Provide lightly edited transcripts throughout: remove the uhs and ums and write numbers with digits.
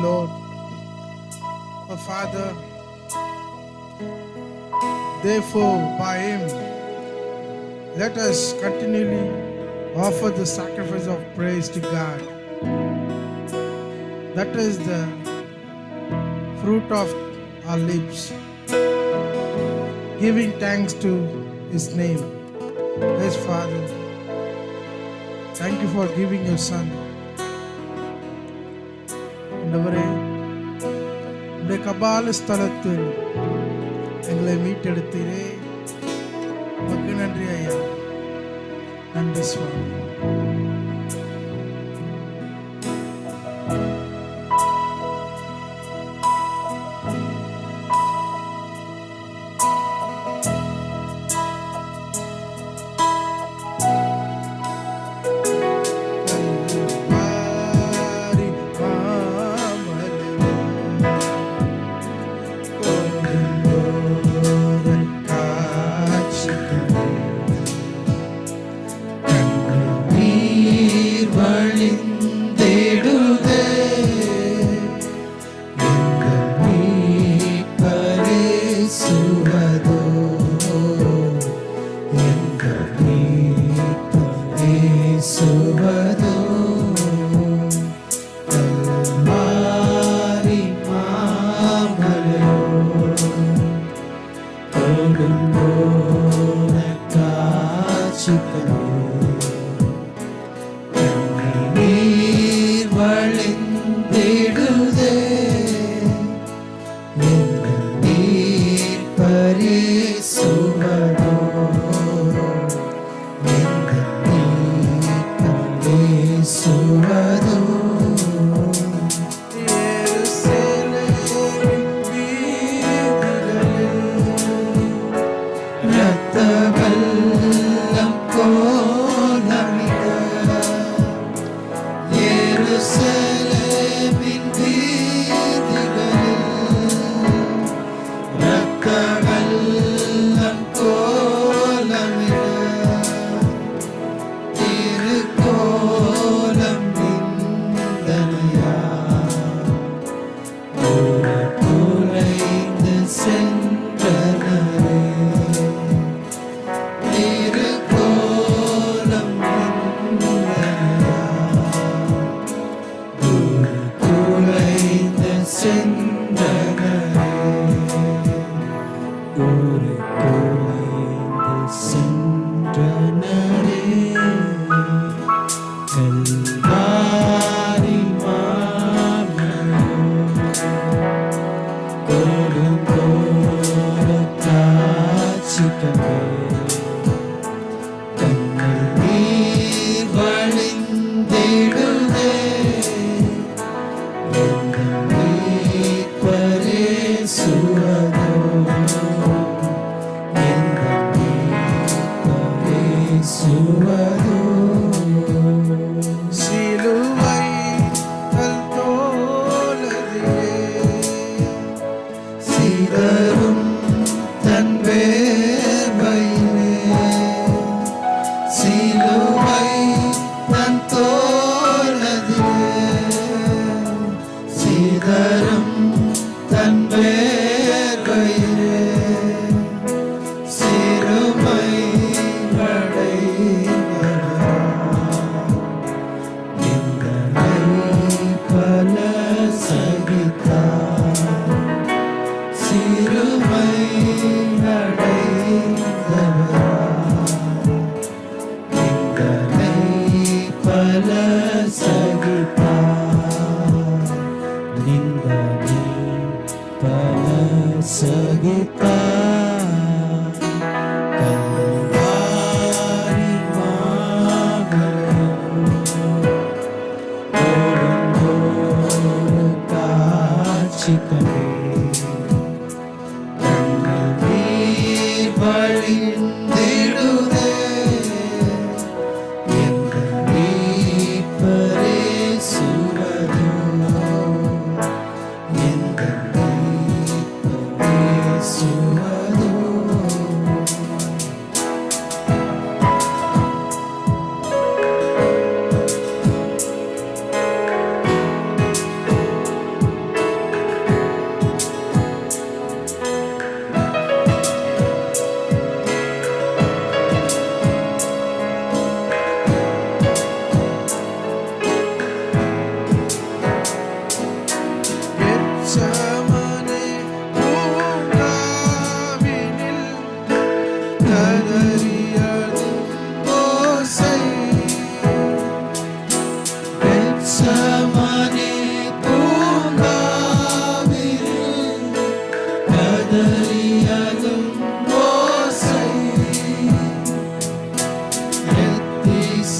Lord. Oh Father, therefore by Him, let us continually offer the sacrifice of praise to God. That is the fruit of our lips, giving thanks to His name. Yes, Father, thank you for giving your Son. ஆண்டவரே, உடைய கபால ஸ்தலத்தில் எங்களை மீட்டெடுத்தீரே, உமக்கு நன்றி ஐயா. நன்றி சுவாமி.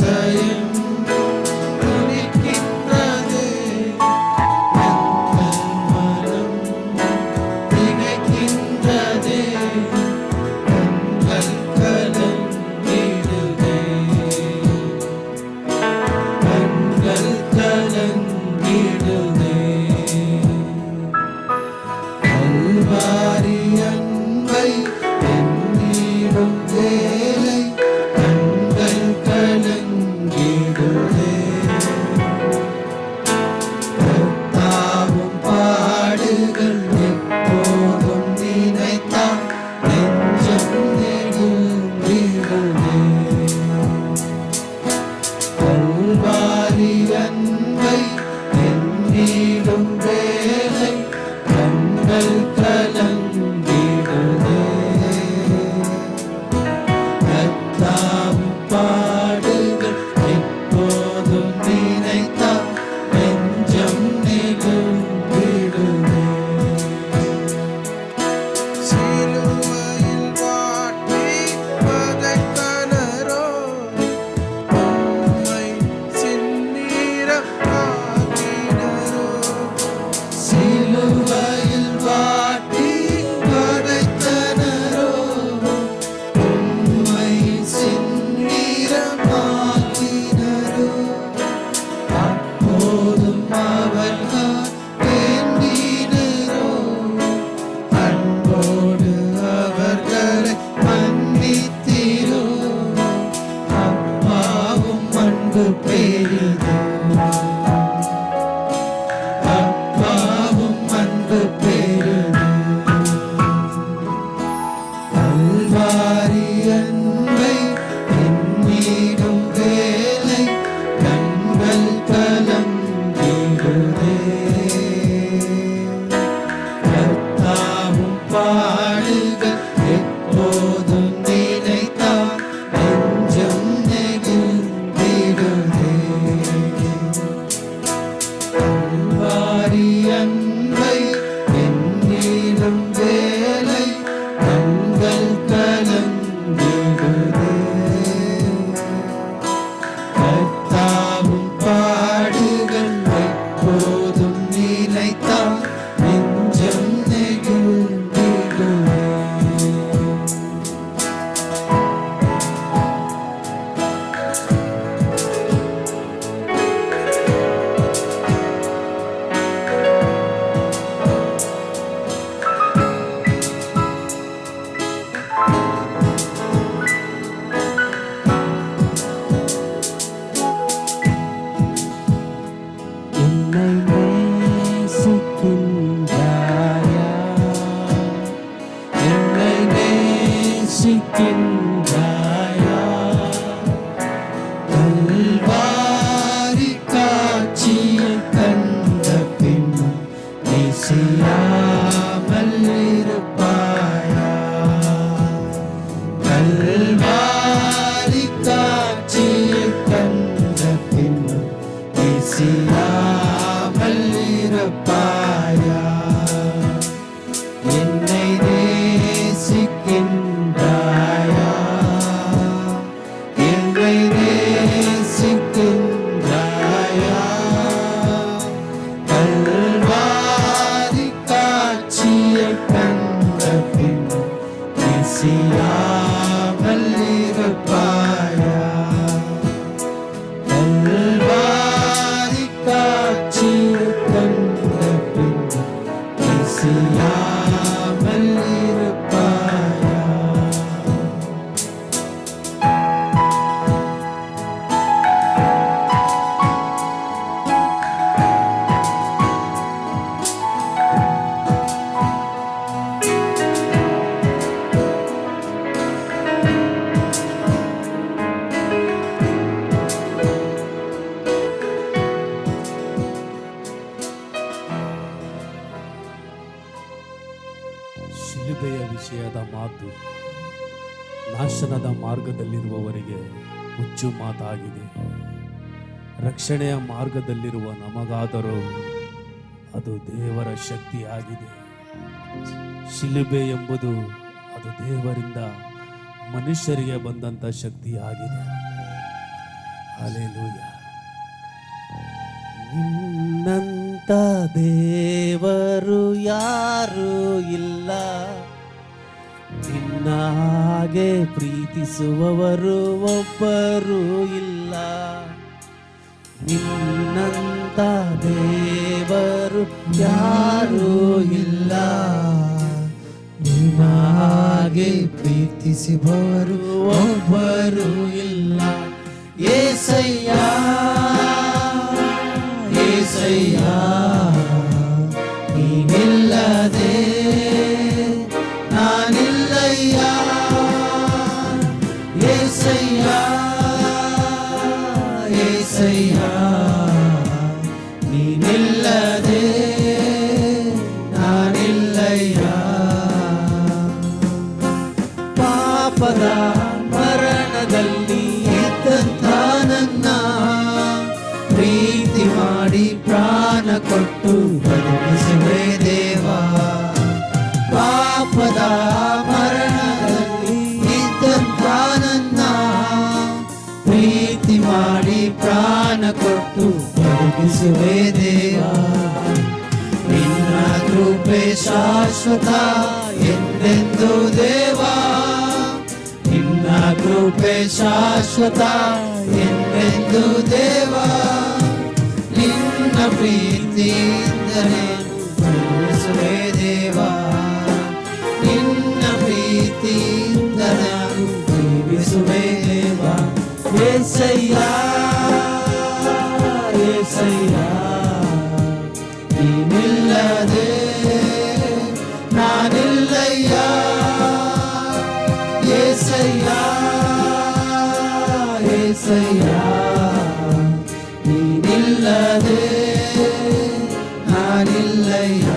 அதிசயம் துணிக்கின்றதே, எங்கள் மனம் திகைக்கின்றதே, கண்கள் கலங்கிடுதே, கண்கள் கலங்கிடுதே. கல்வாரி அன்பை எண்ணிடும் வேளை கண்கள் கலங்கிடுதே. கர்த்தாவும் பாடுகள் எப்போதும் நினைத்தால் நெஞ்சம் நெகிழ்ந்திடுதே. கல்வாரி அன்பை எண்ணிடும் வேளை கண்கள் கலங்கிடுதே. கர்த்தாவும் பாடுகள் எப்போதும் நினைத்தால் நெஞ்சம் நெகிழ்ந்திடுதே. சிலுவையில் வாட்டி வதைத்தனரோ, உம்மை சிந்நீரமாக்கினரோ. சிலுவையில் வாட்டி வதைத்தனரோ, உம்மை செந்நிறமாக்கினரோ. அப்போதும் அவர்கள் வேண்டினரோ, அன்போடு அவர்களை மன்னித்தீரோ. அப்பாவும் அன்பு பெரிதோ, அப்பாவும் அன்பு பெரிதோ. கல்வாரி அன்பை எண்ணிடும் வேளை கண்கள் கலங்கிடுதே. கர்த்தாவும் பாடுகள் எப்போதும் நினைத்தால் நெஞ்சம் நெகிழ்ந்திடுதே. கல்வாரி அன்பை எண்ணிடும் வேளை கண்கள் கலங்கிடுதே. கர்த்தாவும் பாடுகள் எப்போதும் நினைத்தால் நெஞ்சம் நெகிழ்ந்திடுதே. என்னை நேசிக்கின்றாயா, என்னை நேசிக்கின்றாயா. கல்வாரி காட்சியை கண்ட பின்னும் நேசியாமல் இருப்பாயா. கல்வாரி காட்சியை கண்ட பின்னும் நேசியாமல் இருப்பாயா. என்னை நேசிக்கின்றாயா, என்னை நேசிக்கின்றாயா. கல்வாரி காட்சியை கண்ட பின்னும் நேசியாமல் இருப்பாயா. கல்வாரி காட்சியை கண்ட பின்னும் நேசியாமல் இருப்பாயா. ಶಿಲುಬೆಯ ವಿಷಯದ ಮಾತು ನಾಶನದ ಮಾರ್ಗದಲ್ಲಿರುವವರಿಗೆ ಹುಚ್ಚು ಮಾತಾಗಿದೆ. ರಕ್ಷಣೆಯ ಮಾರ್ಗದಲ್ಲಿರುವ ನಮಗಾದರೂ ಅದು ದೇವರ ಶಕ್ತಿಯಾಗಿದೆ. ಶಿಲುಬೆ ಎಂಬುದು ಅದು ದೇವರಿಂದ ಮನುಷ್ಯರಿಗೆ ಬಂದಂಥ ಶಕ್ತಿಯಾಗಿದೆ. ಹಲ್ಲೆಲೂಯ. ನಿನ್ನಂತ ದೇವರು ಯಾರೂ ಇಲ್ಲ, ನಿನ್ನ ಹಾಗೆ ಪ್ರೀತಿಸುವವರು ಒಬ್ಬರೂ ಇಲ್ಲ. ನಿನ್ನಂತ ದೇವರು ಯಾರೂ ಇಲ್ಲ, ನಿನ್ನ ಹಾಗೆ ಪ್ರೀತಿಸುವವರು ಒಬ್ಬರು ಇಲ್ಲ. ಏಸಯ್ಯ ಏಸಯ್ಯ ನೀನಿಲ್ಲದೆ ನಾನಿಲ್ಲಯ್ಯ. ಏಸಯ್ಯ ಏಸಯ್ಯ ನೀನಿಲ್ಲದೆ ನಾನಿಲ್ಲಯ್ಯ. ಪಾಪದ ಮರಣದಲ್ಲಿ ಇದ್ದಂಥ ನನ್ನ ಪ್ರೀತಿ ಮಾಡಿ ಪ್ರಾಣ ಕೊಟ್ಟು ಬದುಕಿಸುವೆ ದೇವಾ. ಪಾಪದ ಮರಣದಲ್ಲಿ ಇದ್ದಂಥ ನನ್ನ ಪ್ರೀತಿ ಮಾಡಿ ಪ್ರಾಣ ಕೊಟ್ಟು ಬದುಕಿಸುವೆ ದೇವಾ. ನಿನ್ನ ಕೃಪೆ ಶಾಶ್ವತ ಎಂದೆಂದು ದೇವಾ, ನಿನ್ನ ಕೃಪೆ ಶಾಶ್ವತ ಎಂದೆಂದು ದೇವಾ. ನಿನ್ನ ಪ್ರೀತಿಯಿಂದ ಜೀವಿಸುವೆ ದೇವಾ, ನಿನ್ನ ಪ್ರೀತಿಯಿಂದ ಜೀವಿಸುವೆ ದೇವಾ. ಏಸಯ್ಯ ಏಸಯ್ಯ ನೀನಿಲ್ಲದೆ ನಾನಿಲ್ಲಯ್ಯ. ಏಸಯ್ಯ ಏಸಯ್ಯ ನೀನಿಲ್ಲದೆ ನಾನಿಲ್ಲಯ್ಯ.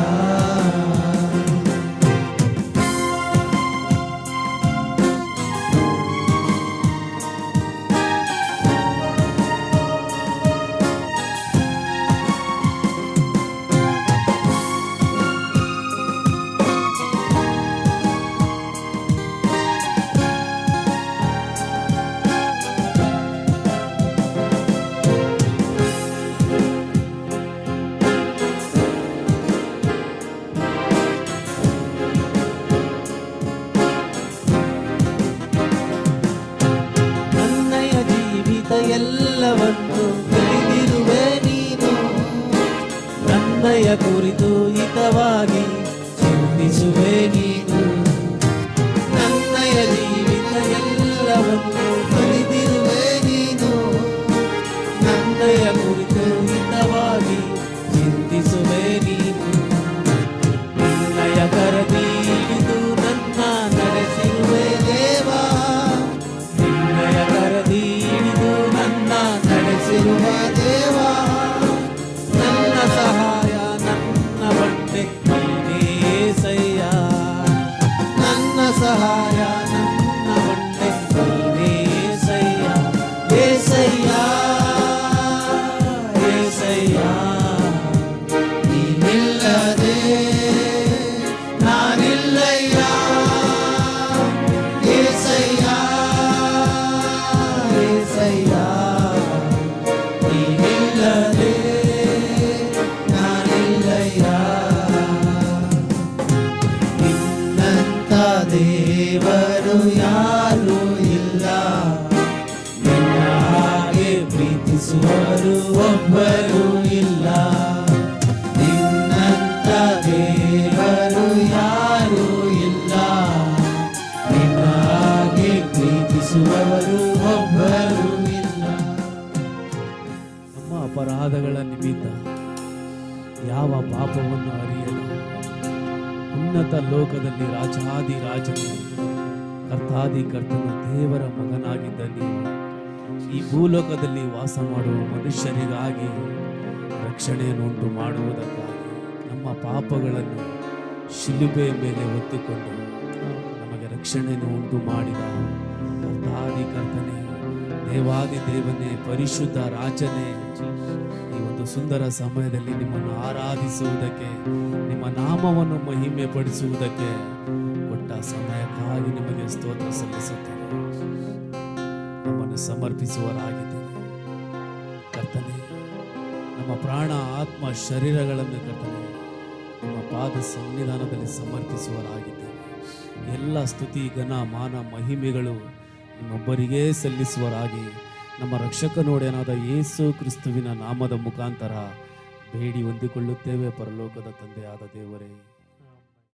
ಎಲ್ಲವನ್ನು ತಿಳಿದಿರುವೆ ನೀನು, ನನ್ನಯ ಕುರಿತು ಹಿತವಾಗಿ ಚಿಂತಿಸುವೆ ನೀನು. ನನ್ನಯ ಜೀವಿತ ಎಲ್ಲವನ್ನು ತಿಳಿದಿರುವೆ ನೀನು, ನನ್ನಯ ಕುರಿತು ಹಿತವಾಗಿ ಚಿಂತಿಸುವೆ ನೀನು. ನಿನ್ನಯ ಕರದಿ ಹಿಡಿದು ನನ್ನ ನಡೆಸಿರುವೆ ದೇವಾ, ನಿನ್ನಯ ಕರದಿ ನಡೆಸಿರುವ ದೇವಾ. ನನ್ನ ಸಹಾಯ ನನ್ನ ಬಂಡೆ ನೀನೇ ಏಸಯ್ಯ, ನನ್ನ ಸಹಾಯ ನನ್ನ ಬಂಡೆ ನೀನೇ ಏಸಯ್ಯ. ಏಸಯ್ಯ ಏಸಯ್ಯ ನೀನಿಲ್ಲದೆ ನಾನಿಲ್ಲಯ್ಯ. ಏಸಯ್ಯ ಏಸಯ್ಯ ನೀನಿಲ್ಲದೆ ನಾನಿಲ್ಲಯ್ಯ. ನಿನ್ನಂತ ದೇವರು ಯಾರೂ ಇಲ್ಲ, ನಿನ್ನ ಹಾಗೆ ಪ್ರೀತಿಸುವವರು ಒಬ್ಬರು ಇಲ್ಲ. ನಿನ್ನಂತ ದೇವರು ಯಾರೂ ಇಲ್ಲ, ನಿನ್ನ ಹಾಗೆ ಪ್ರೀತಿಸುವವರು ಒಬ್ಬರು ಇಲ್ಲ. ನಮ್ಮ ಅಪರಾಧಗಳ ನಿಮಿತ್ತ ಯಾವ ಪಾಪವನ್ನು ಅರಿಯದ ಉನ್ನತ ಲೋಕದಲ್ಲಿ ರಾಜಾದಿ ರಾಜನು ಕರ್ತಾದಿ ಕರ್ತನು ದೇವರ ಮಗನಾಗಿದ್ದ ನೀವು ಈ ಭೂಲೋಕದಲ್ಲಿ ವಾಸ ಮಾಡುವ ಮನುಷ್ಯರಿಗಾಗಿ ರಕ್ಷಣೆಯನ್ನು ಉಂಟು ಮಾಡುವುದಕ್ಕಾಗಿ ನಮ್ಮ ಪಾಪಗಳನ್ನು ಶಿಲುಬೆಯ ಮೇಲೆ ಹೊತ್ತುಕೊಂಡು ನಮಗೆ ರಕ್ಷಣೆಯನ್ನು ಉಂಟು ಮಾಡಿದ ಕರ್ತಾದಿ ಕರ್ತನೇ, ದೇವಾದಿ ದೇವನೇ, ಪರಿಶುದ್ಧ ರಾಜನೇ, ಈ ಒಂದು ಸುಂದರ ಸಮಯದಲ್ಲಿ ನಿಮ್ಮನ್ನು ಆರಾಧಿಸುವುದಕ್ಕೆ, ನಿಮ್ಮ ನಾಮವನ್ನು ಮಹಿಮೆ ಪಡಿಸುವುದಕ್ಕೆ ಕೊಟ್ಟ ಸಮಯಕ್ಕಾಗಿ ನಿಮಗೆ ಸ್ತೋತ್ರ ಸಲ್ಲಿಸುತ್ತೇನೆ. ನಮ್ಮನ್ನು ಸಮರ್ಪಿಸುವರಾಗಿದ್ದೇನೆ. ನಮ್ಮ ಪ್ರಾಣ ಆತ್ಮ ಶರೀರಗಳನ್ನು ಕರ್ತನೆ ನಿಮ್ಮ ಪಾದ ಸನ್ನಿಧಾನದಲ್ಲಿ ಸಮರ್ಪಿಸುವರಾಗಿದ್ದೇವೆ. ಎಲ್ಲ ಸ್ತುತಿ ಘನ ಮಾನ ಮಹಿಮೆಗಳು ನಿಮ್ಮೊಬ್ಬರಿಗೇ ಸಲ್ಲಿಸುವರಾಗಿ ನಮ್ಮ ರಕ್ಷಕನೊಡೆಯನಾದ ಯೇಸು ಕ್ರಿಸ್ತುವಿನ ನಾಮದ ಮುಖಾಂತರ ಬೇಡಿ ಹೊಂದಿಕೊಳ್ಳುತ್ತೇವೆ ಪರಲೋಕದ ತಂದೆಯಾದ ದೇವರೇ.